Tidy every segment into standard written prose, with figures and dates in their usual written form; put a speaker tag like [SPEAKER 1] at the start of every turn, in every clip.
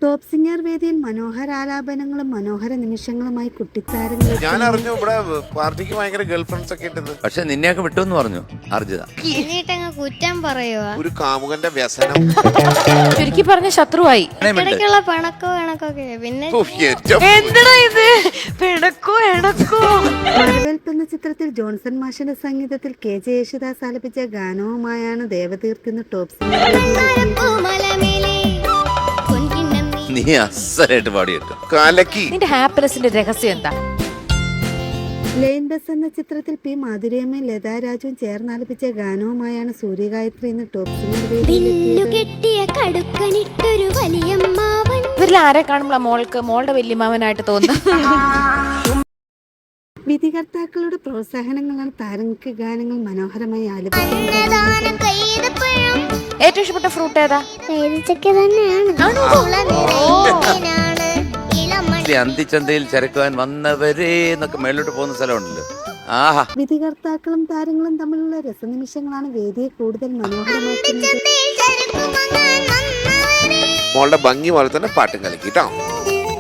[SPEAKER 1] Top singer വേദിയിൽ മനോഹരാലാപനങ്ങളും മനോഹര നിമിഷങ്ങളുമായി കുട്ടിത്താരങ്ങൾ.
[SPEAKER 2] ഞാൻ അറിഞ്ഞു ഇവിടെ പാർട്ടിക്ക് ഭയങ്കര ഗേൾ ഫ്രണ്ട്സ് ഒക്കെ ഉണ്ട്.
[SPEAKER 3] പക്ഷെ നിന്നെയൊക്കെ വിട്ടു പറഞ്ഞു അർജിത.
[SPEAKER 4] കുറ്റം പറയുവാ.
[SPEAKER 2] ഒരു കാമുകന്റെ വ്യസനം.
[SPEAKER 5] ചുരുക്കി പറഞ്ഞ ശത്രുവായി.
[SPEAKER 4] ഇടയ്ക്കുള്ള പിണക്കൊക്കെ പിന്നെ
[SPEAKER 5] എന്തിനാ ഇത് പിണക്കോ എണക്കോ.
[SPEAKER 1] വരവേൽപ്പ് എന്ന ചിത്രത്തിൽ ജോൺസൺ മാഷിന്റെ സംഗീതത്തിൽ KJ യേശുദാസ് ആലപിച്ച ഗാനവുമായാണ് ദേവതീർത്ത് ഇന്ന് ടോപ്പ് സിംഗർ വേദിയിലെത്തിയത്.
[SPEAKER 3] നീ അസലായിട്ട് പാടിയിട്ടു
[SPEAKER 2] കാലക്കി.
[SPEAKER 5] നിന്റെ ഹാപ്പിനെസിന്റെ രഹസ്യം എന്താ?
[SPEAKER 1] ലൈൻ ബസ് എന്ന ചിത്രത്തിൽ P. മാധുര്യമ്മയും ലതാ രാജുവും ചേർന്നാലപിച്ച ഗാനവുമായാണ് സൂര്യഗായത്രി ഇന്ന് ടോപ്പ് സിംഗർ വേദിയിലെത്തിയത്.
[SPEAKER 5] ഇവരിൽ ആരെ കാണുമ്പോൾ മോളുടെ വല്യമാവനായിട്ട് തോന്നുന്നു.
[SPEAKER 1] വിധികർത്താക്കളുടെ പ്രോത്സാഹനങ്ങളാണ് താരങ്ങൾക്ക് ഗാനങ്ങൾ മനോഹരമായി ആലപിക്കുന്നത്.
[SPEAKER 5] ഏറ്റവും ഇഷ്ടപ്പെട്ട ഫ്രൂട്ട് ഏതാ?
[SPEAKER 3] അന്തിച്ചന്തയിൽ ചരക്കുവാൻ വന്നവരേ എന്നൊക്കെ മേളിലോട്ട് പോകുന്ന സ്ഥലമുണ്ടല്ലോ. ആഹാ.
[SPEAKER 1] വിധികർത്താക്കളും താരങ്ങളും തമ്മിലുള്ള രസനിമിഷങ്ങളാണ് വേദിയെ കൂടുതൽ മനോഹരമാക്കുന്നത്.
[SPEAKER 2] മോളുടെ ഭംഗി പോലെ തന്നെ പാട്ടും കലക്കിട്ടോ.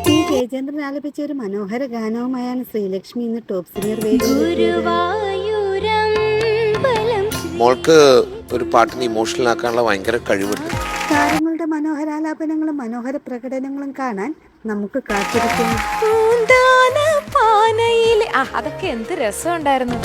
[SPEAKER 1] P. ജയചന്ദ്രൻ ആലപിച്ച ഒരു മനോഹര ഗാനവുമായാണ് ശ്രീലക്ഷ്മി ഇന്ന് ടോപ്പ് സിംഗർ വേദിയിലെത്തിയത്.
[SPEAKER 2] മോൾക്ക് ഒരു പാട്ടിന് ഇമോഷണൽ ആക്കാനുള്ള ഭയങ്കര കഴിവുണ്ട്.
[SPEAKER 1] താരങ്ങളുടെ മനോഹരാലാപനങ്ങളും മനോഹര പ്രകടനങ്ങളും കാണാൻ നമുക്ക് കാത്തിരിക്കാം.
[SPEAKER 5] അതൊക്കെ എന്ത് രസം ഉണ്ടായിരുന്നു.